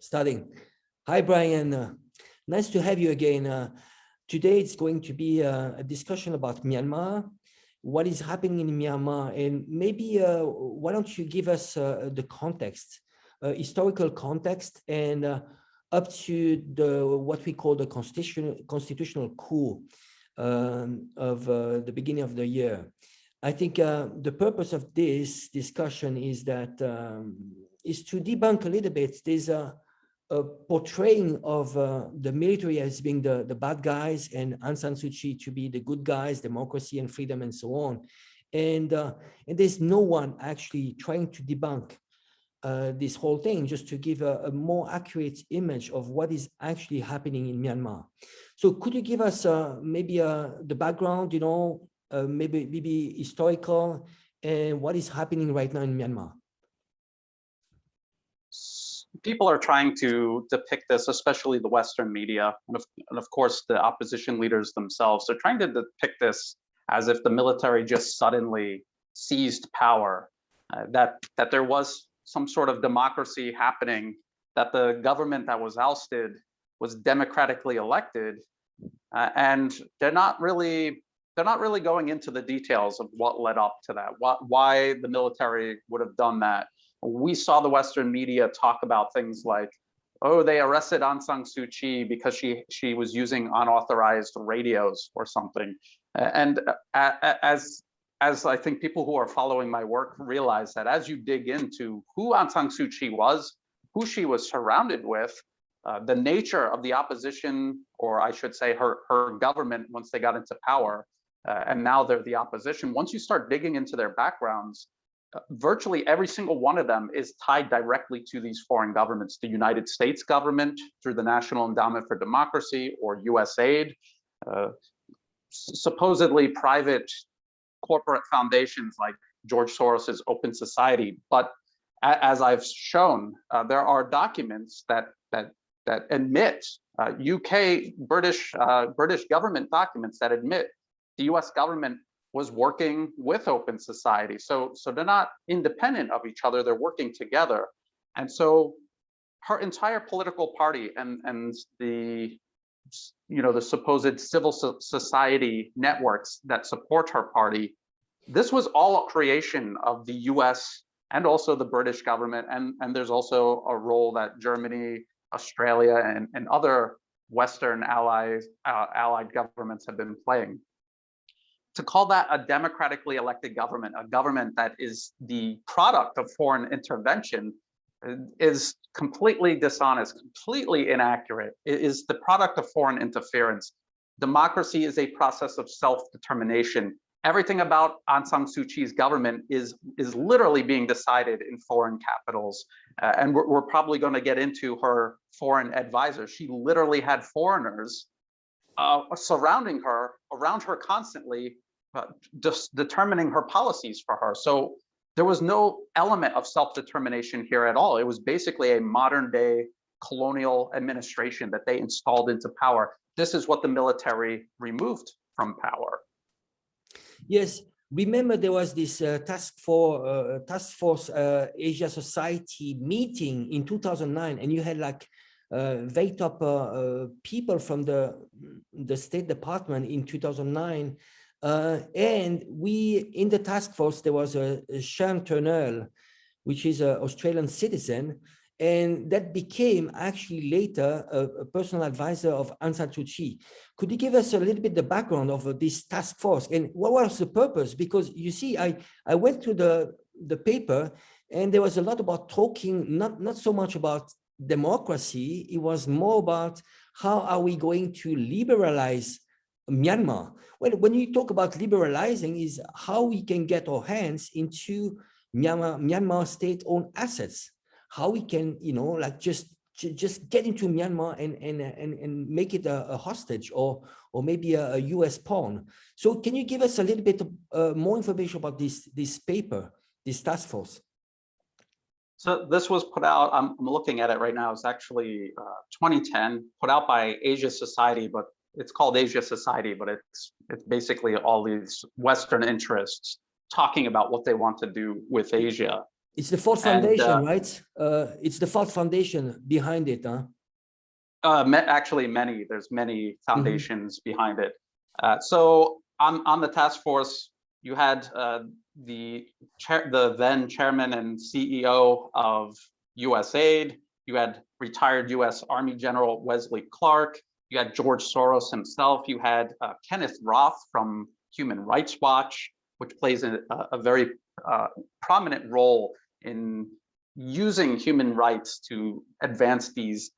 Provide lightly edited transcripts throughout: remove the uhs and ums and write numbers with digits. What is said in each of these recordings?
Starting. Hi, Brian. Nice to have you again. Today it's going to be a discussion about Myanmar, what is happening in Myanmar, and maybe why don't you give us the context, historical context, and up to what we call the constitutional coup of the beginning of the year. I think the purpose of this discussion is that is to debunk a little bit. There's a portraying of the military as being the bad guys and Aung San Suu Kyi to be the good guys, democracy and freedom and so on. And there's no one actually trying to debunk this whole thing, just to give a more accurate image of what is actually happening in Myanmar. So could you give us maybe the background, you know, maybe historical, and what is happening right now in Myanmar? People are trying to depict this, especially the Western media, and of course the opposition leaders themselves. They're trying to depict this as if the military just suddenly seized power, that there was some sort of democracy happening, that the government that was ousted was democratically elected, and they're not really going into the details of what led up to that, why the military would have done that. We saw the Western media talk about things like, oh, they arrested Aung San Suu Kyi because she was using unauthorized radios or something. And as I think people who are following my work realize, that as you dig into who Aung San Suu Kyi was, who she was surrounded with, the nature of the opposition, or I should say her government once they got into power, and now they're the opposition. Once you start digging into their backgrounds, virtually every single one of them is tied directly to these foreign governments. The United States government through the National Endowment for Democracy or USAID, supposedly private corporate foundations like George Soros's Open Society. But as I've shown, there are documents that admit UK British government documents that admit the US government was working with Open Society. So they're not independent of each other, they're working together. And so her entire political party and the, you know, the supposed civil society networks that support her party, this was all a creation of the US and also the British government. And there's also a role that Germany, Australia, and other Western allied governments have been playing. To call that a democratically elected government, a government that is the product of foreign intervention, is completely dishonest, completely inaccurate. It is the product of foreign interference. Democracy is a process of self-determination. Everything about Aung San Suu Kyi's government is literally being decided in foreign capitals. And we're probably going to get into her foreign advisors. She literally had foreigners surrounding her, around her constantly, just determining her policies for her. So there was no element of self-determination here at all. It was basically a modern day colonial administration that they installed into power. This is what the military removed from power. Yes, remember there was this task force Asia Society meeting in 2009, and you had like very top people from the State Department in 2009. And we, in the task force, there was a Sean Turnell, which is an Australian citizen, and that became actually later a personal advisor of Aung San Suu Kyi. Could you give us a little bit the background of this task force and what was the purpose? Because you see, I went through the paper, and there was a lot about talking, not so much about democracy. It was more about how are we going to liberalize Myanmar. When you talk about liberalizing, is how we can get our hands into Myanmar state-owned assets, how we can, you know, like just get into Myanmar and make it a hostage or maybe a US pawn. So can you give us a little bit more information about this paper, this task force? So this was put out, I'm looking at it right now, it's actually 2010, put out by Asia Society, but it's called Asia Society, but it's basically all these Western interests talking about what they want to do with Asia. It's the Ford Foundation, right? It's the Ford Foundation behind it, huh? Actually, there's many foundations behind it. So on the task force, you had the then chairman and CEO of USAID. You had retired U.S. Army General Wesley Clark. You had George Soros himself. You had Kenneth Roth from Human Rights Watch, which plays a very prominent role in using human rights to advance these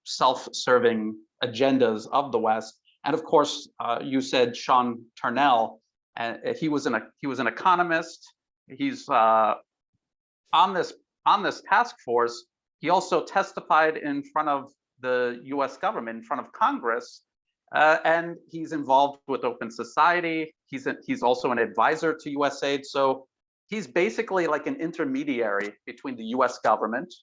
self-serving agendas of the West. And of course, you said Sean Turnell, and he was an economist. He's on this task force. He also testified in front of the U.S. government, in front of Congress, and he's involved with Open Society. He's also an advisor to USAID. So he's basically like an intermediary between the U.S. government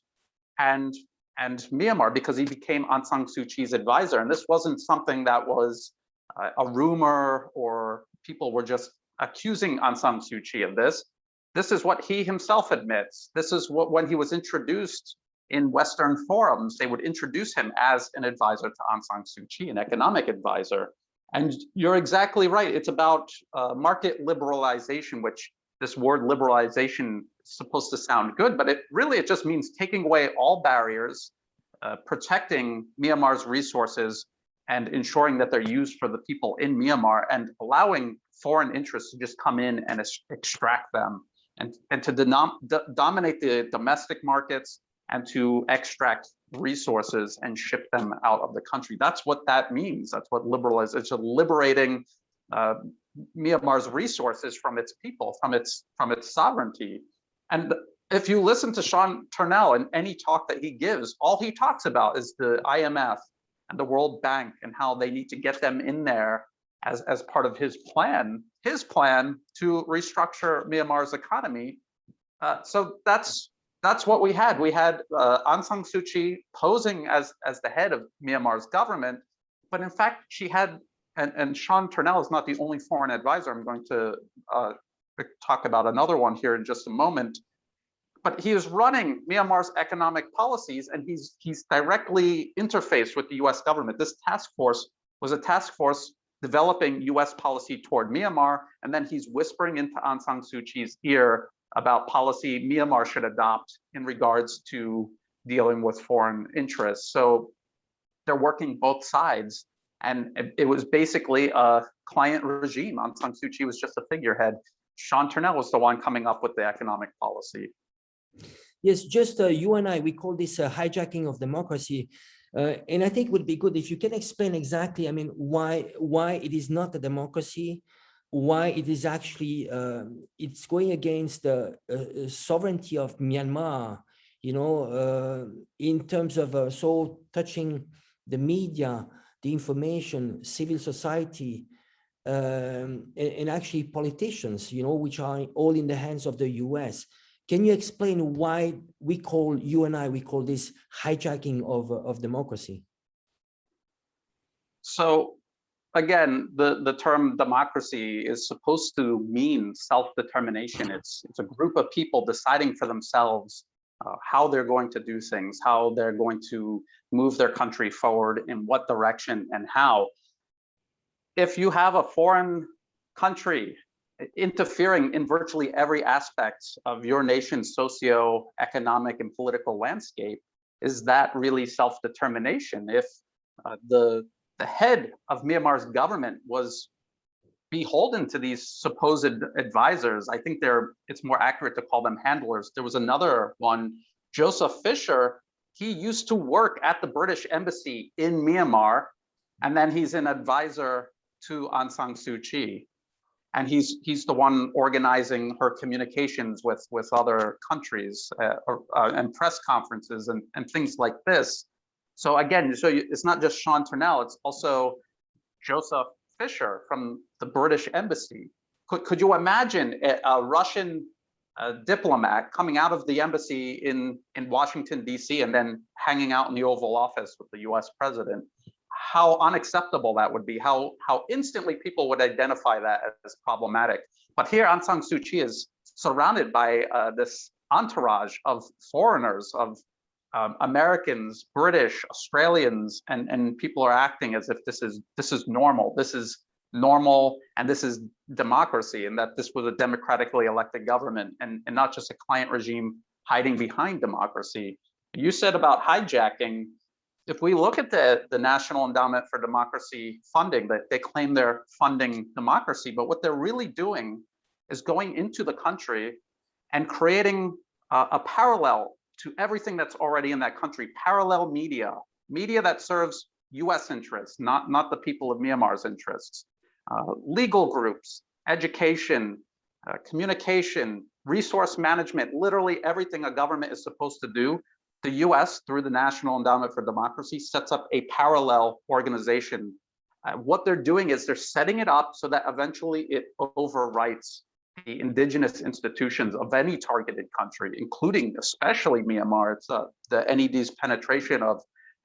and Myanmar, because he became Aung San Suu Kyi's advisor. And this wasn't something that was a rumor or people were just accusing Aung San Suu Kyi of this. This is what he himself admits. This is what, when he was introduced in Western forums, they would introduce him as an advisor to Aung San Suu Kyi, an economic advisor. And you're exactly right. It's about market liberalization, which this word liberalization is supposed to sound good, but it just means taking away all barriers, protecting Myanmar's resources and ensuring that they're used for the people in Myanmar, and allowing foreign interests to just come in and extract them, and to dominate the domestic markets and to extract resources and ship them out of the country. That's what that means. That's what liberalization. It's liberating Myanmar's resources from its people, from its sovereignty. And if you listen to Sean Turnell in any talk that he gives, all he talks about is the IMF and the World Bank and how they need to get them in there as part of his plan to restructure Myanmar's economy. So that's what we had. We had Aung San Suu Kyi posing as the head of Myanmar's government, but in fact she had, and Sean Turnell is not the only foreign advisor. I'm going to talk about another one here in just a moment. But he is running Myanmar's economic policies, and he's directly interfaced with the U.S. government. This task force was a task force developing U.S. policy toward Myanmar, and then he's whispering into Aung San Suu Kyi's ear about policy Myanmar should adopt in regards to dealing with foreign interests. So they're working both sides, and it was basically a client regime. Aung San Suu Kyi was just a figurehead. Sean Turnell was the one coming up with the economic policy. Yes, just you and I, we call this hijacking of democracy. And I think it would be good if you can explain exactly, I mean, why it is not a democracy, why it is actually, it's going against the sovereignty of Myanmar, you know, in terms of so touching the media, the information, civil society, and actually politicians, you know, which are all in the hands of the US. Can you explain why we call this hijacking of democracy? So again, the term democracy is supposed to mean self-determination. It's a group of people deciding for themselves how they're going to do things, how they're going to move their country forward, in what direction and how. If you have a foreign country interfering in virtually every aspect of your nation's socio-economic and political landscape, is that really self-determination? If the head of Myanmar's government was beholden to these supposed advisors, I think it's more accurate to call them handlers. There was another one, Joseph Fisher. He used to work at the British Embassy in Myanmar, and then he's an advisor to Aung San Suu Kyi. And he's the one organizing her communications with other countries and press conferences and things like this. So again, it's not just Sean Turnell, it's also Joseph Fisher from the British Embassy. Could you imagine a Russian diplomat coming out of the embassy in Washington, D.C. and then hanging out in the Oval Office with the US president? How unacceptable that would be, how instantly people would identify that as problematic. But here Aung San Suu Kyi is surrounded by this entourage of foreigners, of Americans, British, Australians, and people are acting as if this is normal. This is normal, and this is democracy, and that this was a democratically elected government, and not just a client regime hiding behind democracy. You said about hijacking. If we look at the National Endowment for Democracy funding, that they claim they're funding democracy, but what they're really doing is going into the country and creating a parallel to everything that's already in that country, parallel media that serves US interests, not the people of Myanmar's interests, legal groups, education, communication, resource management, literally everything a government is supposed to do. The US, through the National Endowment for Democracy, sets up a parallel organization. What they're doing is they're setting it up so that eventually it overwrites the indigenous institutions of any targeted country, including especially Myanmar. It's the NED's penetration of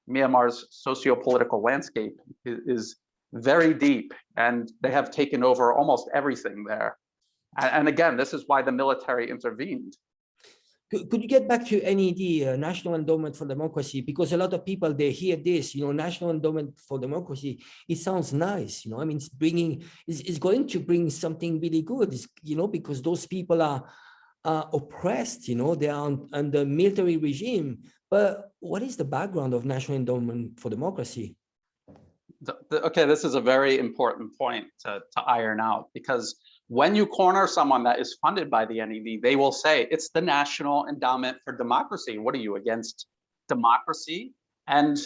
Myanmar's socio-political landscape is very deep, and they have taken over almost everything there. And again, this is why the military intervened. Could you get back to NED, National Endowment for Democracy? Because a lot of people, they hear this, National Endowment for Democracy, it sounds nice, I mean, it's going to bring something really good, because those people are oppressed, they are under military regime. But what is the background of National Endowment for Democracy? Okay, this is a very important point to iron out, because when you corner someone that is funded by the NED, they will say it's the National Endowment for Democracy. What are you, against democracy? And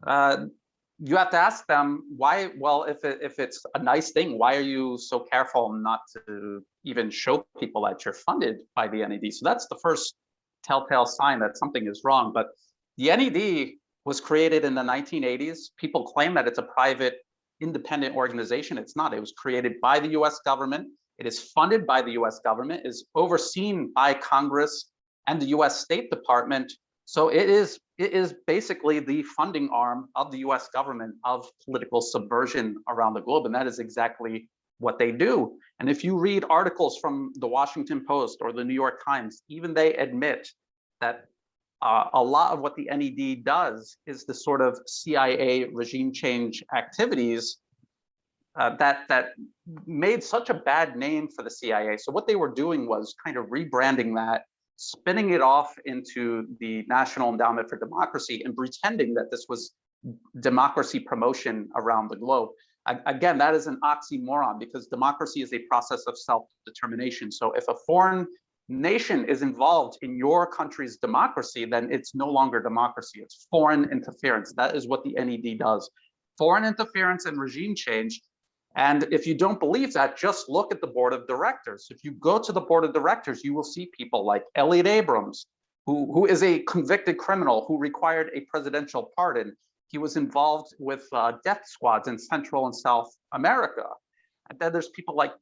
you have to ask them why. Well, if it's a nice thing, why are you so careful not to even show people that you're funded by the NED? So that's the first telltale sign that something is wrong. But the NED was created in the 1980s. People claim that it's a private, independent organization. It's not. It was created by the US government. It is funded by the US government, is overseen by Congress and the US State Department. So it is basically the funding arm of the US government of political subversion around the globe. And that is exactly what they do. And if you read articles from the Washington Post or the New York Times, even they admit that a lot of what the NED does is the sort of CIA regime change activities that made such a bad name for the CIA. So what they were doing was kind of rebranding that, spinning it off into the National Endowment for Democracy and pretending that this was democracy promotion around the globe. Again, that is an oxymoron, because democracy is a process of self-determination. So if a foreign nation is involved in your country's democracy, then it's no longer democracy, it's foreign interference. That is what the NED does. Foreign interference and regime change. And if you don't believe that, just look at the board of directors. If you go to the board of directors, you will see people like Elliot Abrams, who is a convicted criminal who required a presidential pardon. He was involved with death squads in Central and South America. And then there's people like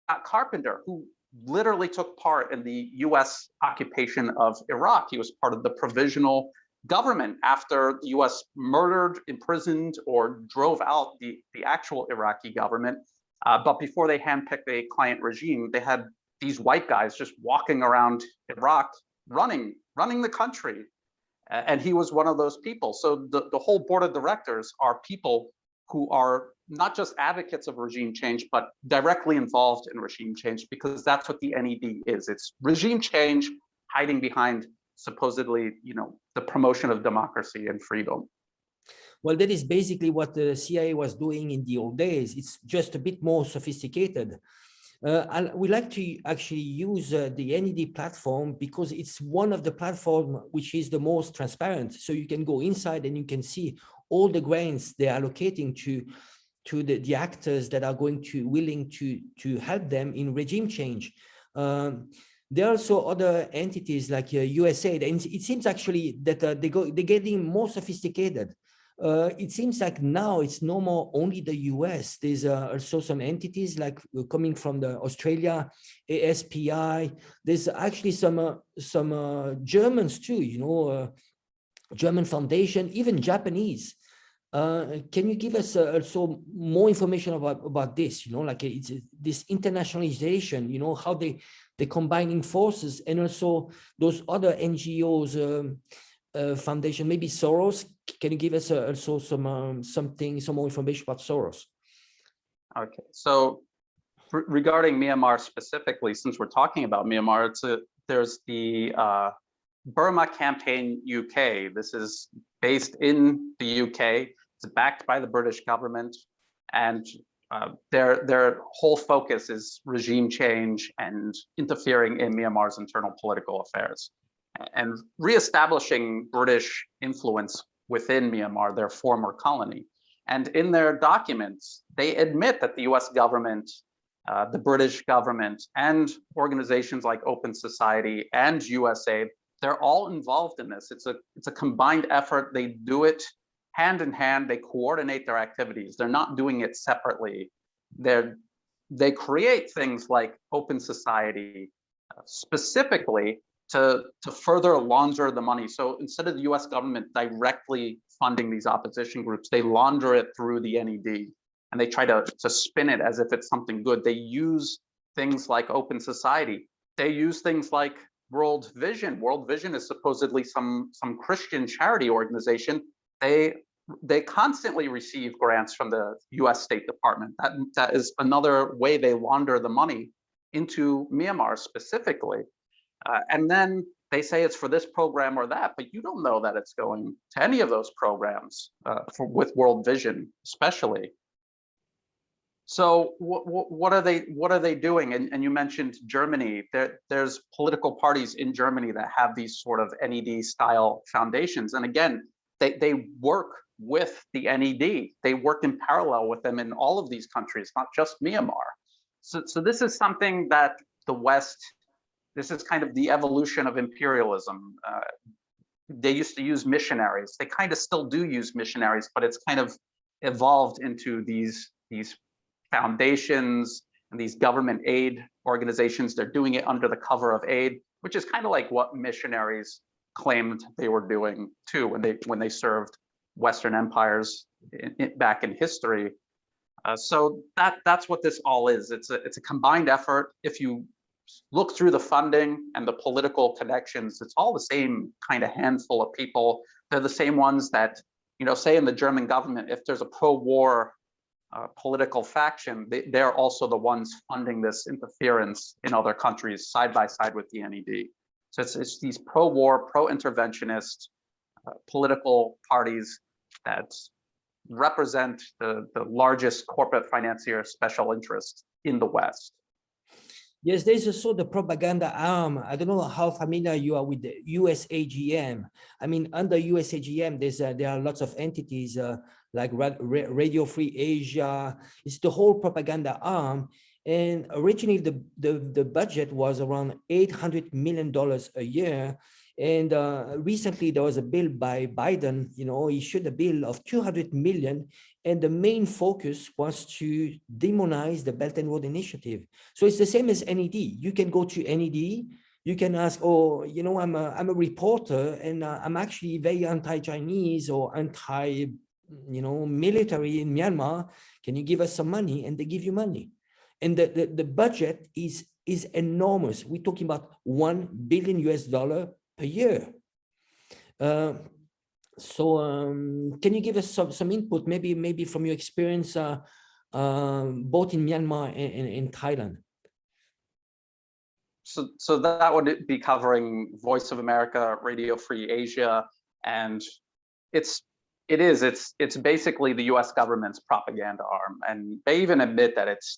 Scott Carpenter, who literally took part in the US occupation of Iraq. He was part of the provisional government after the US murdered, imprisoned, or drove out the actual Iraqi government. But before they handpicked a client regime, they had these white guys just walking around Iraq, running the country. And he was one of those people. So the whole board of directors are people who are not just advocates of regime change, but directly involved in regime change, because that's what the NED is. It's regime change hiding behind supposedly, the promotion of democracy and freedom. Well, that is basically what the CIA was doing in the old days. It's just a bit more sophisticated. We like to actually use the NED platform because it's one of the platforms which is the most transparent. So you can go inside and you can see all the grants they're allocating to the actors that are willing to help them in regime change. There are also other entities like USAID, and it seems actually that they're getting more sophisticated. It seems like now it's no more only the US. There's also some entities like coming from the Australia, ASPI. There's actually some Germans too, German foundation, even Japanese. Can you give us also more information about this? You know, like it's this internationalization. You know, how they combining forces, and also those other NGOs, foundation, maybe Soros. Can you give us also some more information about Soros? Okay, so regarding Myanmar specifically, since we're talking about Myanmar, there's the Burma Campaign UK. This is based in the UK. It's backed by the British government, and their whole focus is regime change and interfering in Myanmar's internal political affairs and reestablishing British influence within Myanmar, their former colony. And in their documents, they admit that the US government, the British government, and organizations like Open Society and USAID, they're all involved in this. It's a combined effort. They do it hand in hand. They coordinate their activities. They're not doing it separately. They create things like Open Society specifically to further launder the money. So instead of the US government directly funding these opposition groups, they launder it through the NED, and they try to spin it as if it's something good. They use things like Open Society. They use things like World Vision. World Vision is supposedly some Christian charity organization. They constantly receive grants from the US State Department. That is another way they launder the money into Myanmar specifically. And then they say it's for this program or that, but you don't know that it's going to any of those programs with World Vision, especially. So what are they doing? And you mentioned Germany. There's political parties in Germany that have these sort of NED style foundations. And again, they work with the NED. They work in parallel with them in all of these countries, not just Myanmar. So this is something that the West, this is kind of the evolution of imperialism. They used to use missionaries. They kind of still do use missionaries, but it's kind of evolved into these foundations and these government aid organizations. They're doing it under the cover of aid, which is kind of like what missionaries claimed they were doing too when they served Western empires back in history. So that's what this all is. It's a combined effort. If you look through the funding and the political connections, it's all the same kind of handful of people. They're the same ones that, you know, say in the German government, if there's a pro-war political faction, they're also the ones funding this interference in other countries side by side with the NED. So it's these pro-war, pro-interventionist political parties that represent the largest corporate financier special interest in the West. Yes, there's also the propaganda arm. I don't know how familiar you are with the USAGM. I mean, under USAGM, there are lots of entities like Radio Free Asia. It's the whole propaganda arm. And originally, the budget was around $800 million a year. And recently, there was a bill by Biden, you know, he issued a bill of $200 million. And the main focus was to demonize the Belt and Road Initiative. So it's the same as NED. You can go to NED, you can ask, oh, you know, I'm a reporter, and I'm actually very anti-Chinese or anti, you know, military in Myanmar. Can you give us some money? And they give you money. And the budget is enormous. We're talking about $1 billion US per year. So can you give us some input, maybe from your experience both in Myanmar and in Thailand? So that would be covering Voice of America, Radio Free Asia, and it's basically the U.S. government's propaganda arm, and they even admit that it's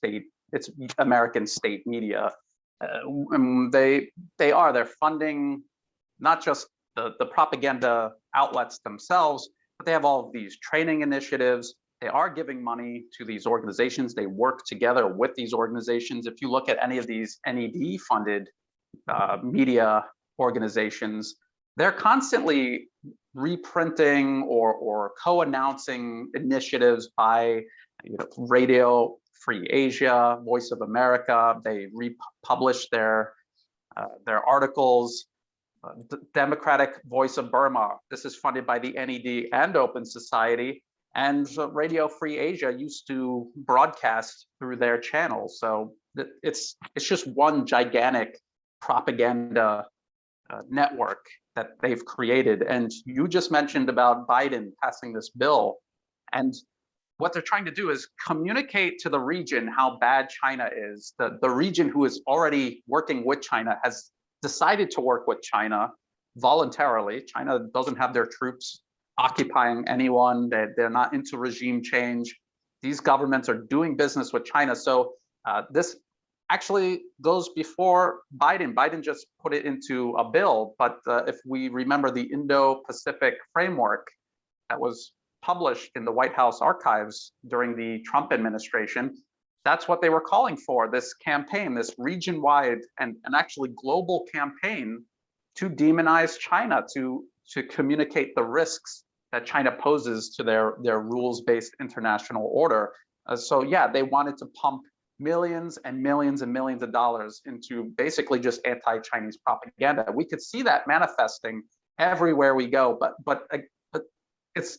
American state media. They're funding not just the propaganda outlets themselves, but they have all of these training initiatives. They are giving money to these organizations. They work together with these organizations. If you look at any of these NED-funded media organizations, they're constantly reprinting or co-announcing initiatives by, you know, Radio Free Asia, Voice of America. They republish their articles. The Democratic Voice of Burma. This is funded by the NED and Open Society. And Radio Free Asia used to broadcast through their channels. So it's just one gigantic propaganda network that they've created. And you just mentioned about Biden passing this bill. And what they're trying to do is communicate to the region how bad China is. The region who is already working with China has decided to work with China voluntarily. China doesn't have their troops occupying anyone. They're not into regime change. These governments are doing business with China. So this actually goes before Biden. Biden just put it into a bill. But if we remember the Indo-Pacific framework that was published in the White House archives during the Trump administration, that's what they were calling for, this campaign, this region-wide and actually global campaign to demonize China, to communicate the risks that China poses to their rules-based international order. So yeah, they wanted to pump millions and millions and millions of dollars into basically just anti-Chinese propaganda. We could see that manifesting everywhere we go, but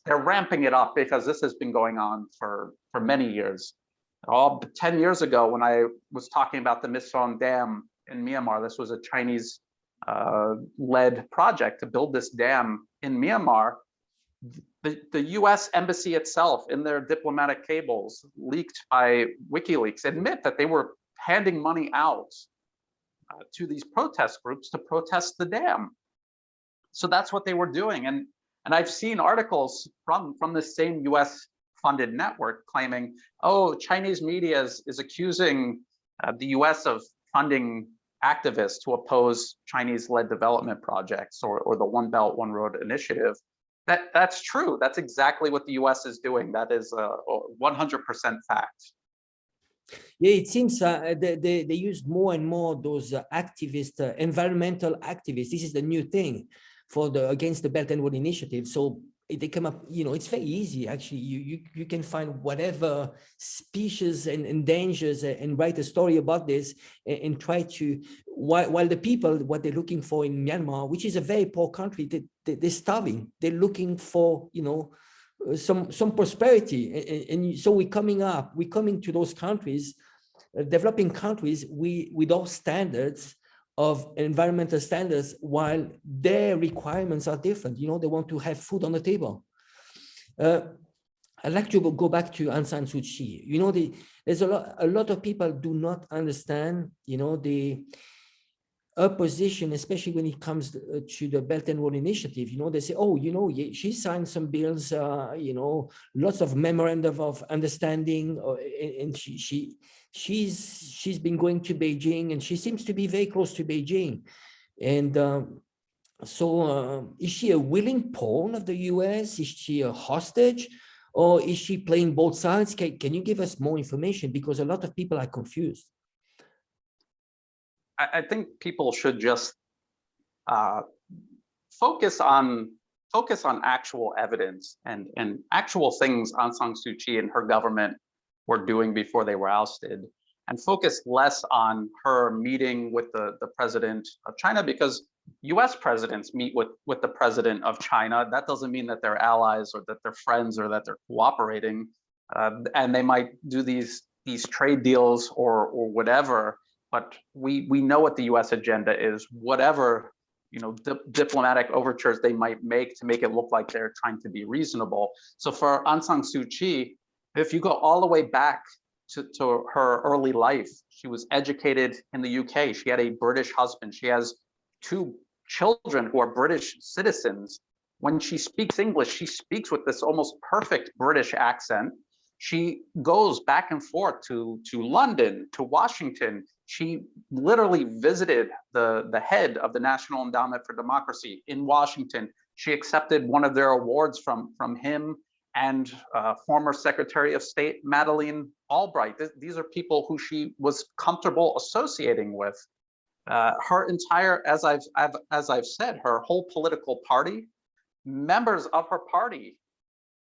they're ramping it up because this has been going on for many years. 10 years ago, when I was talking about the Misan Dam in Myanmar, this was a Chinese led project to build this dam in Myanmar. The US embassy itself, in their diplomatic cables leaked by WikiLeaks, admit that they were handing money out to these protest groups to protest the dam. So that's what they were doing. And I've seen articles from the same US funded network claiming, oh, Chinese media is accusing the US of funding activists to oppose Chinese-led development projects or the One Belt, One Road initiative. That's true. That's exactly what the US is doing. That is a 100% fact. Yeah, it seems they used more and more those activists, environmental activists. This is the new thing for against the Belt and Road Initiative. So they come up, it's very easy actually. You can find whatever species and endangers and write a story about this and try to, while the people, what they're looking for in Myanmar, which is a very poor country, they're starving. They're looking for, some prosperity. And so we're coming to those countries, developing countries, with those standards of environmental standards, while their requirements are different. They want to have food on the table. I'd like to go back to Aung San Suu Kyi. There's a lot of people do not understand, her position, especially when it comes to the Belt and Road Initiative. They say, oh, she signed some bills, lots of memorandum of understanding, and she's been going to Beijing, and she seems to be very close to Beijing. And so is she a willing pawn of the US? Is she a hostage? Or is she playing both sides? Can you give us more information? Because a lot of people are confused. I think people should just focus on actual evidence and actual things Aung San Suu Kyi and her government were doing before they were ousted, and focus less on her meeting with the president of China, because US presidents meet with the president of China. That doesn't mean that they're allies or that they're friends or that they're cooperating, and they might do these trade deals or whatever. But we know what the US agenda is, whatever diplomatic overtures they might make to make it look like they're trying to be reasonable. So for Aung San Suu Kyi, if you go all the way back to her early life, she was educated in the UK. She had a British husband. She has 2 children who are British citizens. When she speaks English, she speaks with this almost perfect British accent. She goes back and forth to London, to Washington. She literally visited the head of the National Endowment for Democracy in Washington. She accepted one of their awards from him and former Secretary of State Madeleine Albright. These are people who she was comfortable associating with. Her entire, as I've said, her whole political party, members of her party,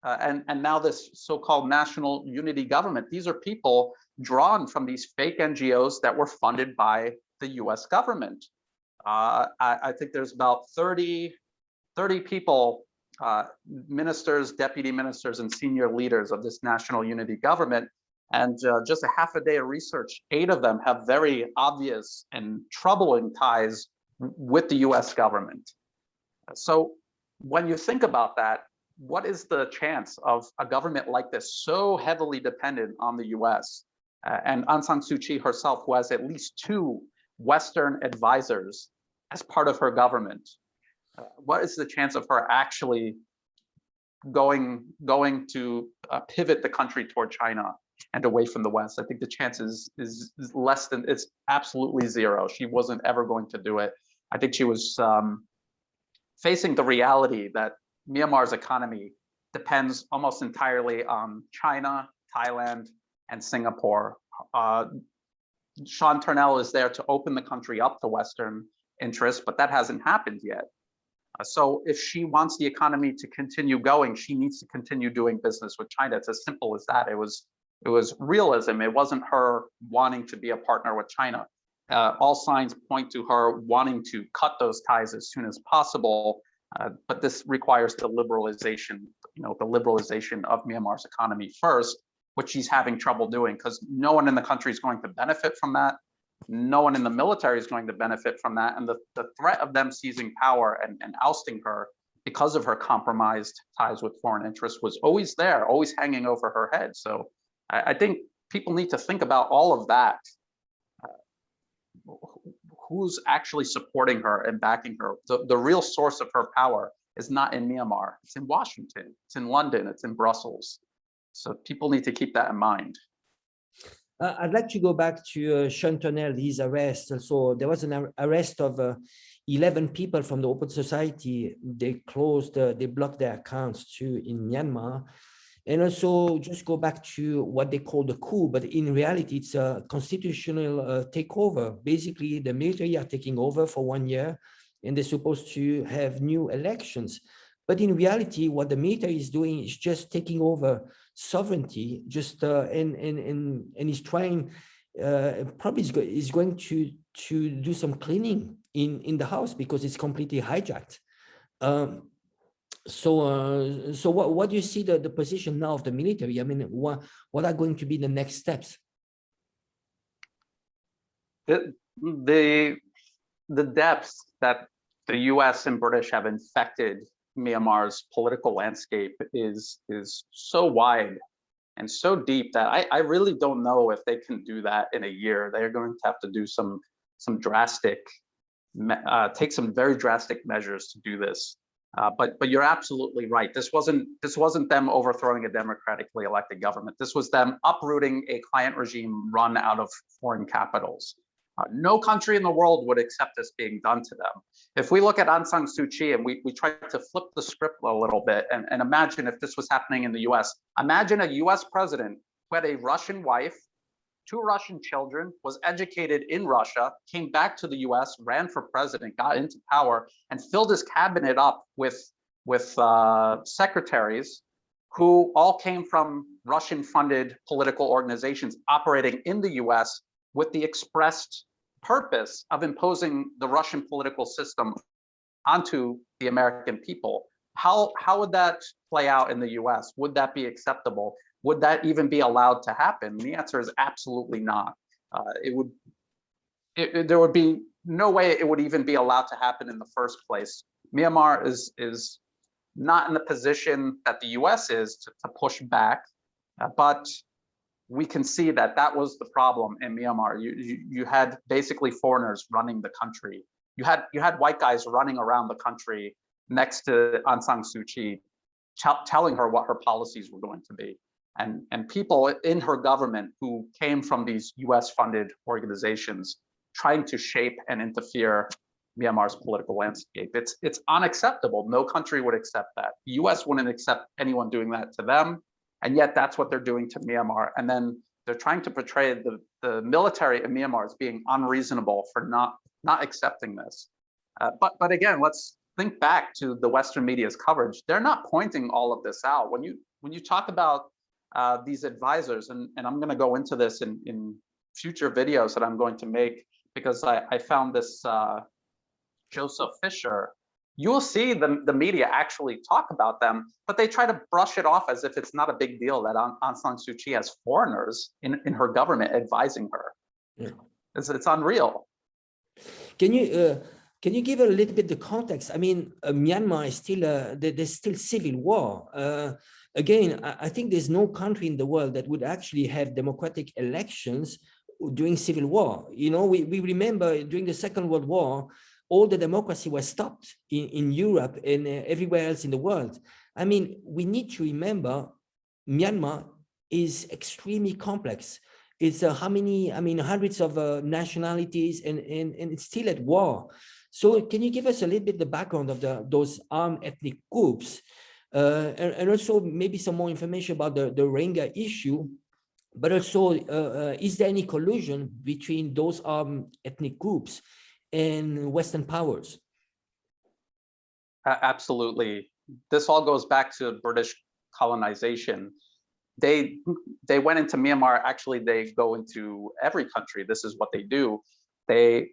and now this so-called national unity government, these are people drawn from these fake NGOs that were funded by the US government. I think there's about 30 people ministers, deputy ministers, and senior leaders of this national unity government. And just a half a day of research, 8 of them have very obvious and troubling ties with the US government. So when you think about that, what is the chance of a government like this so heavily dependent on the US? And Aung San Suu Kyi herself, who has at least 2 Western advisors as part of her government, what is the chance of her actually going to pivot the country toward China and away from the West? I think the chance is less than, it's absolutely 0. She wasn't ever going to do it. I think she was facing the reality that Myanmar's economy depends almost entirely on China, Thailand, and Singapore. Sean Turnell is there to open the country up to Western interests, but that hasn't happened yet. So if she wants the economy to continue going, she needs to continue doing business with China. It's as simple as that. It was realism. It wasn't her wanting to be a partner with China. All signs point to her wanting to cut those ties as soon as possible. But this requires the liberalization, the liberalization of Myanmar's economy first, which she's having trouble doing because no one in the country is going to benefit from that. No one in the military is going to benefit from that. And the threat of them seizing power and ousting her because of her compromised ties with foreign interests was always there, always hanging over her head. So I think people need to think about all of that. Who's actually supporting her and backing her? The real source of her power is not in Myanmar. It's in Washington, it's in London, it's in Brussels. So people need to keep that in mind. I'd like to go back to Sean Turnell, his arrest. So there was an arrest of 11 people from the Open Society. They closed, they blocked their accounts too in Myanmar. And also just go back to what they call the coup, but in reality, it's a constitutional takeover. Basically, the military are taking over for 1 year and they're supposed to have new elections. But in reality, what the military is doing is just taking over sovereignty, just and is trying, probably is going to do some cleaning in the house because it's completely hijacked. So what do you see the position now of the military? I mean, what are going to be the next steps? The depths that the US and British have infected Myanmar's political landscape is so wide and so deep that I really don't know if they can do that in a year. They're going to have to do some drastic, take some very drastic measures to do this. But you're absolutely right. This wasn't them overthrowing a democratically elected government. This was them uprooting a client regime run out of foreign capitals. No country in the world would accept this being done to them. If we look at Aung San Suu Kyi and we try to flip the script a little bit and imagine if this was happening in the US, imagine a US president who had a Russian wife, 2 Russian children, was educated in Russia, came back to the US, ran for president, got into power, and filled his cabinet up with secretaries who all came from Russian-funded political organizations operating in the US with the expressed purpose of imposing the Russian political system onto the American people. How would that play out in the US? Would that be acceptable? Would that even be allowed to happen? The answer is absolutely not. There would be no way it would even be allowed to happen in the first place. Myanmar is not in the position that the US is to push back, but we can see that was the problem in Myanmar. You had basically foreigners running the country. You had white guys running around the country next to Aung San Suu Kyi, telling her what her policies were going to be. And people in her government who came from these US-funded organizations trying to shape and interfere Myanmar's political landscape. It's unacceptable. No country would accept that. The US wouldn't accept anyone doing that to them. And yet that's what they're doing to Myanmar. And then they're trying to portray the military in Myanmar as being unreasonable for not accepting this. But again, let's think back to the Western media's coverage. They're not pointing all of this out. When you talk about these advisors, and I'm going to go into this in future videos that I'm going to make, because I found this Joseph Fisher, you'll see the media actually talk about them, but they try to brush it off as if it's not a big deal that Aung San Suu Kyi has foreigners in her government advising her. Yeah. It's unreal. Can you give a little bit the context? I mean, Myanmar is still there's still civil war. Again, I think there's no country in the world that would actually have democratic elections during civil war. You know, we remember during the Second World War, all the democracy was stopped in Europe and everywhere else in the world. I mean, we need to remember Myanmar is extremely complex. It's how many, I mean, hundreds of nationalities and it's still at war. So can you give us a little bit the background of those armed ethnic groups? And also maybe some more information about the Rohingya issue, but also is there any collusion between those armed ethnic groups and Western powers? Absolutely. This all goes back to British colonization. They went into Myanmar. Actually, they go into every country. This is what they do. They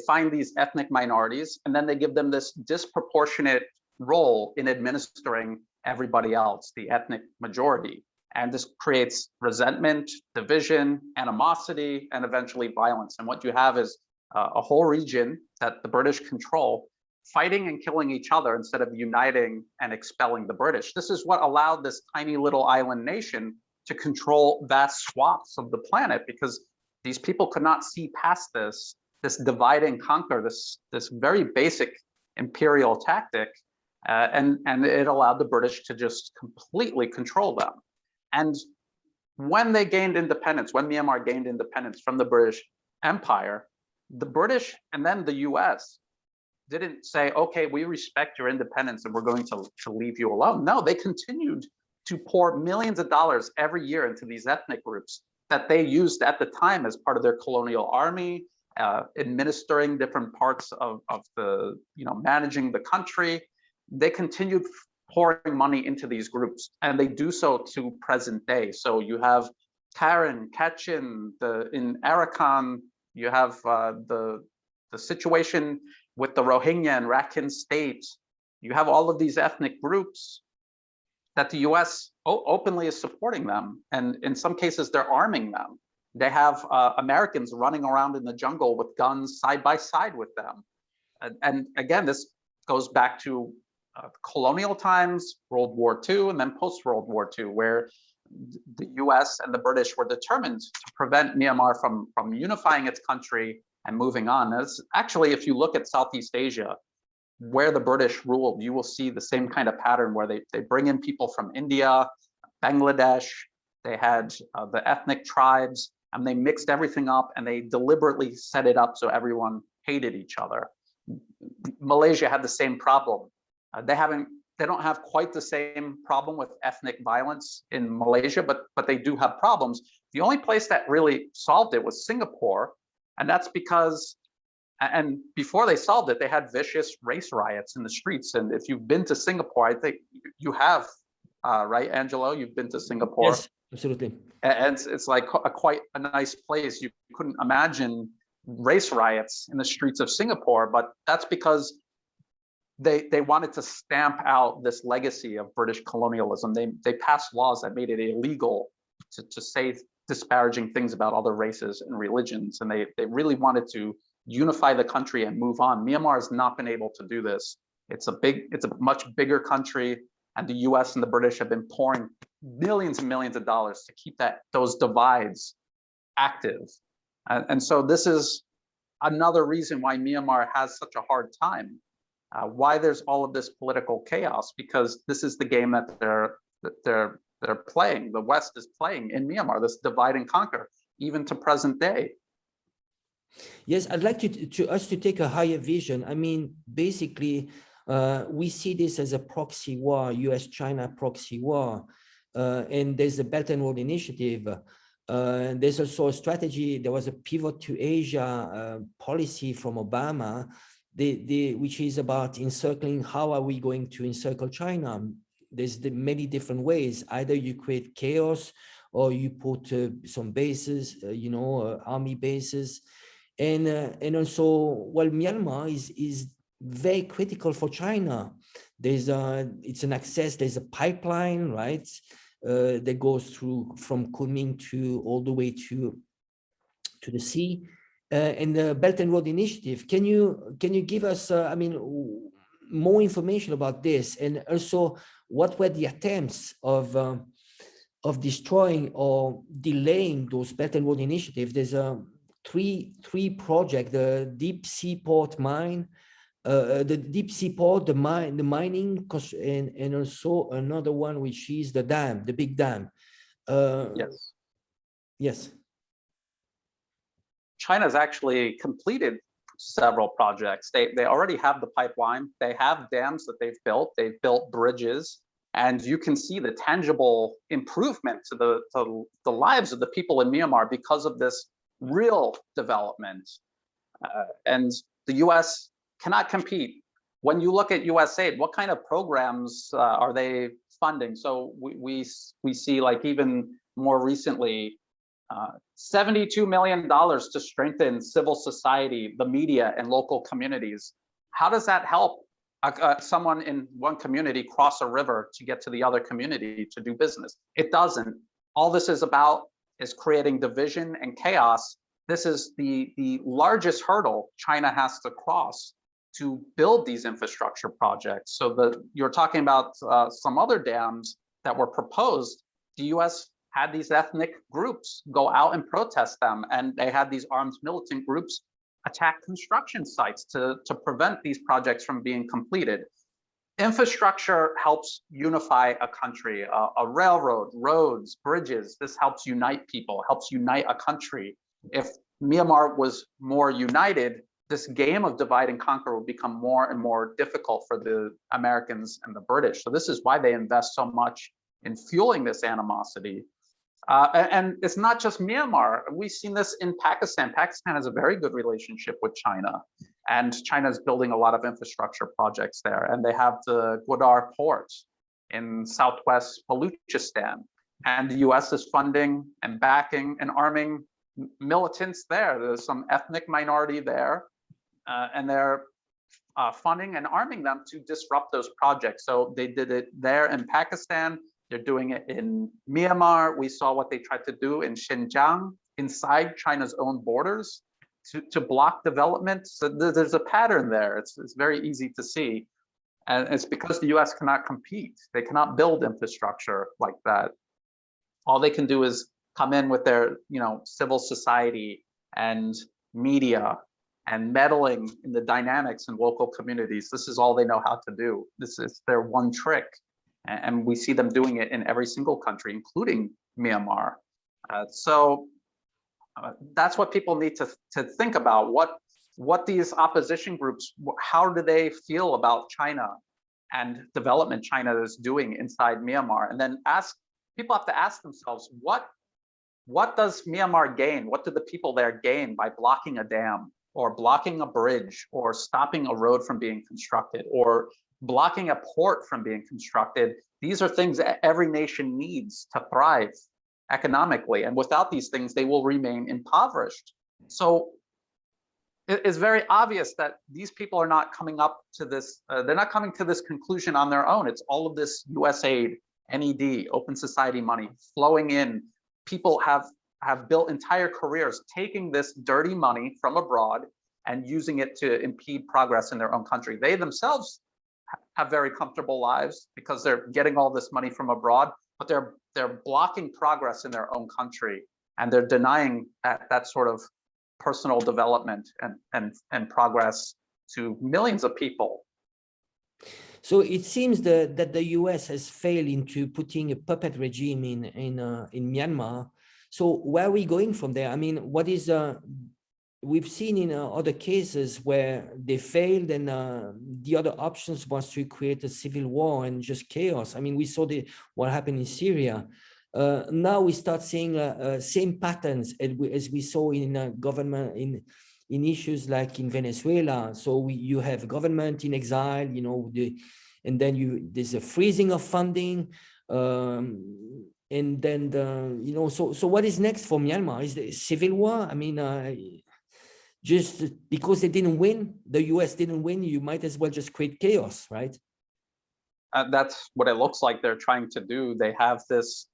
find these ethnic minorities, and then they give them this disproportionate role in administering everybody else, the ethnic majority. And this creates resentment, division, animosity, and eventually violence. And what you have is a whole region that the British control fighting and killing each other instead of uniting and expelling the British. This is what allowed this tiny little island nation to control vast swaths of the planet, because these people could not see past this divide and conquer, this very basic imperial tactic, and it allowed the British to just completely control them. And when they gained independence, when Myanmar gained independence from the British Empire, the British and then the US didn't say, okay, we respect your independence and we're going to leave you alone. No, they continued to pour millions of dollars every year into these ethnic groups that they used at the time as part of their colonial army, administering different parts of the, managing the country. They continued pouring money into these groups, and they do so to present day. So you have Karen, Kachin, in Arakan, you have the situation with the Rohingya and Rakhine State. You have all of these ethnic groups that the US openly is supporting them. And in some cases, they're arming them. They have Americans running around in the jungle with guns side by side with them. And again, this goes back to colonial times, World War II, and then post-World War II, where the US and the British were determined to prevent Myanmar from unifying its country and moving on. As actually, if you look at Southeast Asia, where the British ruled, you will see the same kind of pattern where they bring in people from India, Bangladesh. They had the ethnic tribes, and they mixed everything up, and they deliberately set it up so everyone hated each other. Malaysia had the same problem. They don't have quite the same problem with ethnic violence in Malaysia, but they do have problems. The only place that really solved it was Singapore, and that's because, and before they solved it, they had vicious race riots in the streets. And if you've been to Singapore, I think you have, right, Angelo? You've been to Singapore? Yes, absolutely. And it's like quite a nice place. You couldn't imagine race riots in the streets of Singapore, but that's because they wanted to stamp out this legacy of British colonialism. They passed laws that made it illegal to say disparaging things about other races and religions, and they really wanted to unify the country and move on. Myanmar has not been able to do this. It's a much bigger country, and the US and the British have been pouring millions and millions of dollars to keep those divides active. And so this is another reason why Myanmar has such a hard time. Why there's all of this political chaos, because this is the game that they're playing. The West is playing in Myanmar, this divide and conquer, even to present day. Yes, I'd like us to take a higher vision. I mean, basically, we see this as a proxy war, US-China proxy war, and there's the Belt and Road Initiative. There's also a strategy. There was a pivot to Asia policy from Obama, which is about encircling. How are we going to encircle China? There's many different ways. Either you create chaos, or you put some bases, army bases, and also, well, Myanmar is very critical for China. It's an access, there's a pipeline, right? That goes through from Kunming to all the way to the sea. And the Belt and Road Initiative. Can you give us, more information about this, and also what were the attempts of destroying or delaying those Belt and Road Initiative? There's three projects: the deep sea port mine, the deep sea port, the mining, and also another one which is the dam, the big dam. Yes. Yes. China's actually completed several projects. They already have the pipeline. They have dams that they've built. They've built bridges, and you can see the tangible improvement to the lives of the people in Myanmar because of this real development. And the U.S. cannot compete. When you look at U.S. aid, what kind of programs are they funding? So we see, like, even more recently, $72 million to strengthen civil society, the media, and local communities. How does that help someone in one community cross a river to get to the other community to do business? It doesn't. All this is about is creating division and chaos. This is the largest hurdle China has to cross to build these infrastructure projects. So you're talking about some other dams that were proposed. The U.S. had these ethnic groups go out and protest them, and they had these armed militant groups attack construction sites to prevent these projects from being completed. Infrastructure helps unify a country, a railroad, roads, bridges. This helps unite people, helps unite a country. If Myanmar was more united, this game of divide and conquer will become more and more difficult for the Americans and the British. So this is why they invest so much in fueling this animosity. And it's not just Myanmar. We've seen this in Pakistan. Pakistan has a very good relationship with China, and China is building a lot of infrastructure projects there. And they have the Gwadar port in southwest Baluchistan. And the US is funding and backing and arming militants there. There's some ethnic minority there, and they're funding and arming them to disrupt those projects. So they did it there in Pakistan. They're doing it in Myanmar. We saw what they tried to do in Xinjiang, inside China's own borders, to block development. So there's a pattern there. It's very easy to see. And it's because the US cannot compete. They cannot build infrastructure like that. All they can do is come in with their, civil society and media and meddling in the dynamics in local communities. This is all they know how to do. This is their one trick. And we see them doing it in every single country, including Myanmar. So that's what people need to think about. What these opposition groups, how do they feel about China and development China is doing inside Myanmar? And then people have to ask themselves, what does Myanmar gain? What do the people there gain by blocking a dam, or blocking a bridge, or stopping a road from being constructed, or blocking a port from being constructed? These are things that every nation needs to thrive economically. And without these things, they will remain impoverished. So it's very obvious that these people are not coming up to this, they're not coming to this conclusion on their own. It's all of this US aid, NED, open society money flowing in. People have built entire careers taking this dirty money from abroad and using it to impede progress in their own country. They themselves have very comfortable lives because they're getting all this money from abroad, but they're blocking progress in their own country, and they're denying that sort of personal development and progress to millions of people. So it seems that the US has failed into putting a puppet regime in Myanmar. So where are we going from there? I mean, what is we've seen in other cases where they failed, and the other options was to create a civil war and just chaos. I mean, we saw what happened in Syria. Now we start seeing same patterns as we saw in government in issues like in Venezuela. So you have government in exile, and then there's a freezing of funding. And then so what is next for Myanmar? Is the civil war? I mean, just because they didn't win, the US didn't win, you might as well just create chaos, right? That's what it looks like they're trying to do. They have this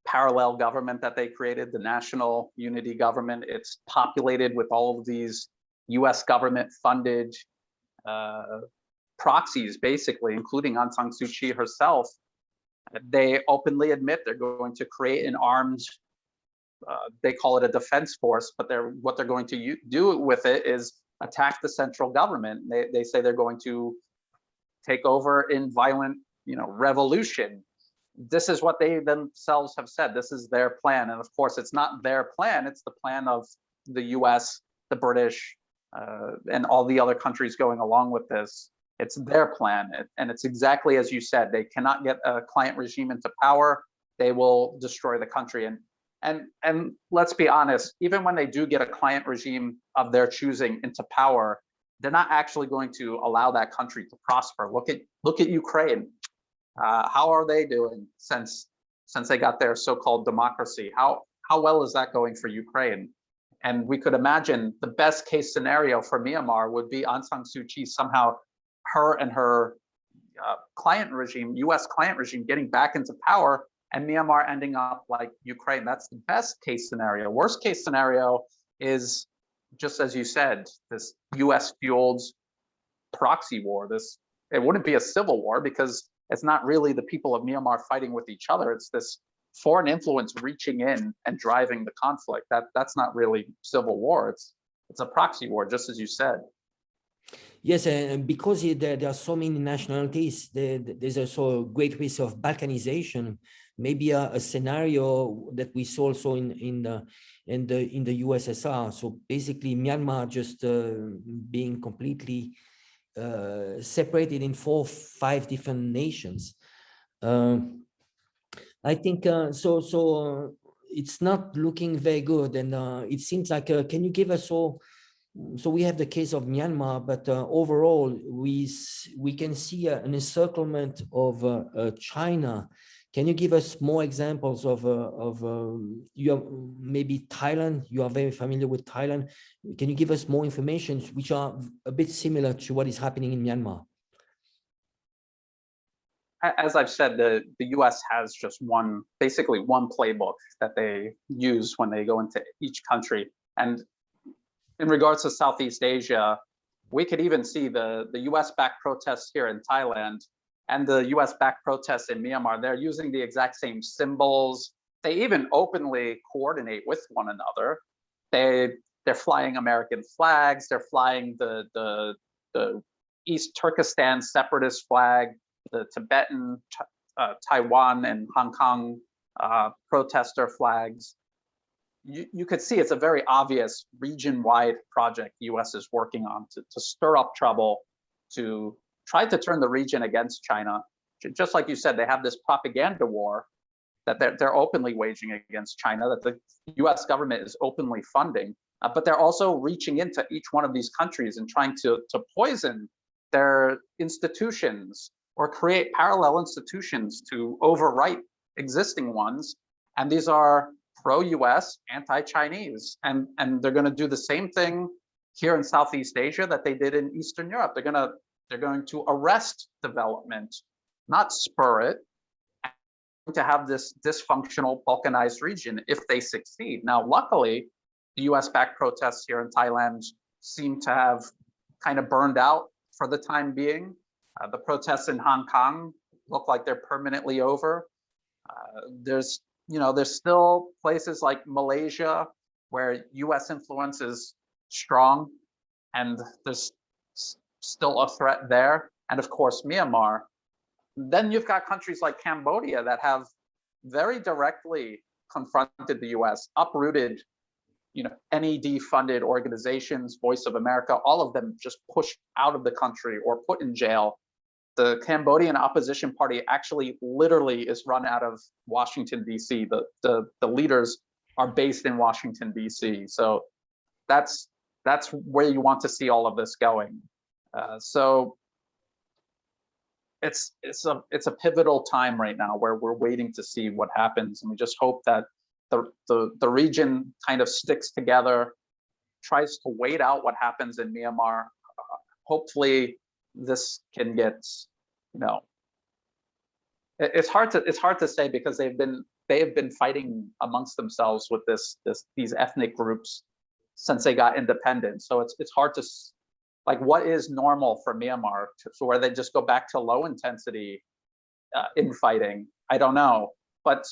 parallel government that they created, the National Unity Government. It's populated with all of these US government funded proxies, basically, including Aung San Suu Kyi herself. They openly admit they're going to create an armed, they call it a defense force, but what they're going to do with it is attack the central government. They say they're going to take over in violent, revolution. This is what they themselves have said. This is their plan. And of course, it's not their plan. It's the plan of the US, the British, and all the other countries going along with this. It's their plan. And it's exactly as you said. They cannot get a client regime into power. They will destroy the country. And let's be honest, even when they do get a client regime of their choosing into power, they're not actually going to allow that country to prosper. Look at Ukraine. How are they doing since they got their so-called democracy? How well is that going for Ukraine? And we could imagine the best case scenario for Myanmar would be Aung San Suu Kyi somehow, her and her client regime, US client regime, getting back into power, and Myanmar ending up like Ukraine. That's the best case scenario. Worst case scenario is, just as you said, this US fueled proxy war. It wouldn't be a civil war because it's not really the people of Myanmar fighting with each other. It's this foreign influence reaching in and driving the conflict. That's not really civil war. It's a proxy war, just as you said. Yes, and because there are so many nationalities, there's also a great risk of balkanization. Maybe a scenario that we saw also in the USSR. So basically, Myanmar just being completely separated in 4 or 5 different nations. I think so. It's not looking very good, and it seems like. Can you give us all? So we have the case of Myanmar, but overall, we can see an encirclement of China. Can you give us more examples of maybe Thailand? You are very familiar with Thailand. Can you give us more information which are a bit similar to what is happening in Myanmar? As I've said, the US has just basically one playbook that they use when they go into each country. And in regards to Southeast Asia, we could even see the US-backed protests here in Thailand and the US-backed protests in Myanmar. They're using the exact same symbols. They even openly coordinate with one another. They're flying American flags. They're flying the East Turkestan separatist flag, the Tibetan, Taiwan, and Hong Kong protester flags. You could see it's a very obvious region-wide project the US is working on to stir up trouble, to try to turn the region against China. Just like you said, they have this propaganda war that they're openly waging against China, that the US government is openly funding, but they're also reaching into each one of these countries and trying to poison their institutions or create parallel institutions to overwrite existing ones. And these are pro-US, anti-Chinese, and they're going to do the same thing here in Southeast Asia that they did in Eastern Europe. They're going to arrest development, not spur it, to have this dysfunctional balkanized region if they succeed. Now, luckily, the US-backed protests here in Thailand seem to have kind of burned out for the time being. The protests in Hong Kong look like they're permanently over. There's still places like Malaysia where US influence is strong, and there's still a threat there. And of course, Myanmar. Then you've got countries like Cambodia that have very directly confronted the US, uprooted, NED-funded organizations, Voice of America, all of them just pushed out of the country or put in jail. The Cambodian opposition party actually literally is run out of Washington, D.C. The leaders are based in Washington, D.C. So that's where you want to see all of this going. So it's a pivotal time right now where we're waiting to see what happens, and we just hope that the region kind of sticks together. tries to wait out what happens in Myanmar. Hopefully, this can get, it's hard to say because they have been fighting amongst themselves with these ethnic groups since they got independent. So it's hard to, like, what is normal for Myanmar to where they just go back to low intensity infighting? I don't know. But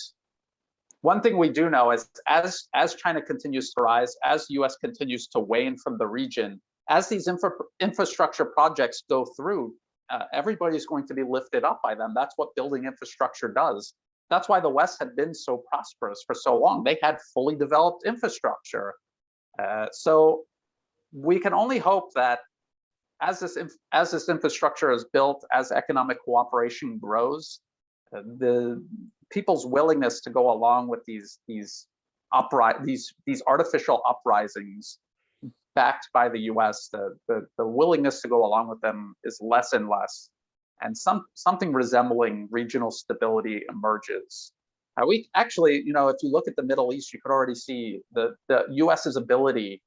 one thing we do know is as China continues to rise, as the US continues to wane from the region, as these infrastructure projects go through, everybody's going to be lifted up by them. That's what building infrastructure does. That's why the West had been so prosperous for so long. They had fully developed infrastructure. So we can only hope that as this infrastructure is built, as economic cooperation grows, the people's willingness to go along with these artificial uprisings backed by the US, the willingness to go along with them is less and less, and something resembling regional stability emerges. We actually, if you look at the Middle East, you could already see the US's ability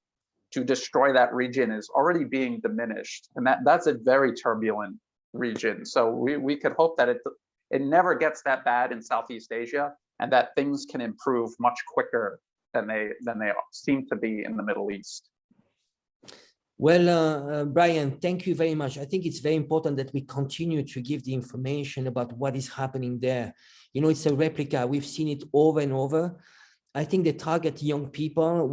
to destroy that region is already being diminished, and that's a very turbulent region. So we could hope that it never gets that bad in Southeast Asia, and that things can improve much quicker than they seem to be in the Middle East. Well, Brian, thank you very much. I think it's very important that we continue to give the information about what is happening there. It's a replica. We've seen it over and over. I think they target young people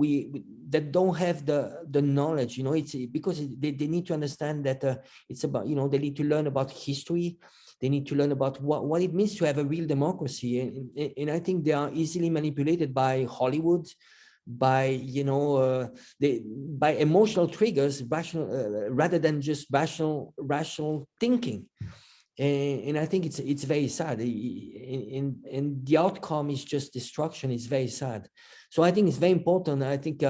that don't have the knowledge. It's because they need to understand that it's about, they need to learn about history. They need to learn about what it means to have a real democracy. And I think they are easily manipulated by Hollywood, by by emotional triggers, rational rather than just rational thinking, and I think it's very sad. And the outcome is just destruction. It's very sad. So I think it's very important. I think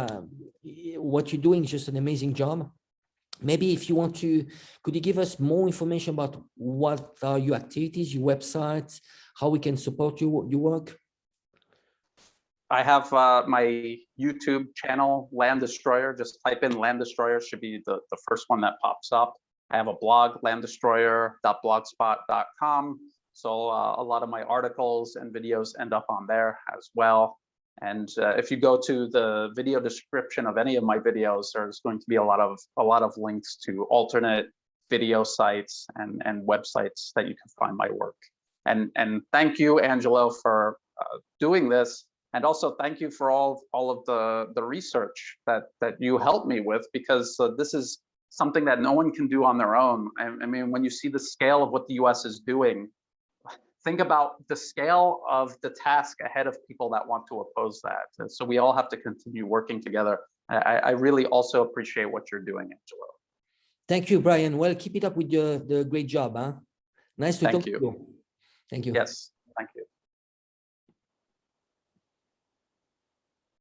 what you're doing is just an amazing job. Maybe if you want to, could you give us more information about what are your activities, your websites, how we can support your work? I have my YouTube channel, Land Destroyer. Just type in Land Destroyer, should be the first one that pops up. I have a blog, landdestroyer.blogspot.com. So a lot of my articles and videos end up on there as well. And if you go to the video description of any of my videos, there's going to be a lot of links to alternate video sites and websites that you can find my work. And thank you, Angelo, for doing this. And also thank you for all of the research that you helped me with, because this is something that no one can do on their own. I mean, when you see the scale of what the US is doing, think about the scale of the task ahead of people that want to oppose that. So we all have to continue working together. I really also appreciate what you're doing, Angelo. Thank you, Brian. Well, keep it up with the great job. Nice to talk to you. Thank you. Yes.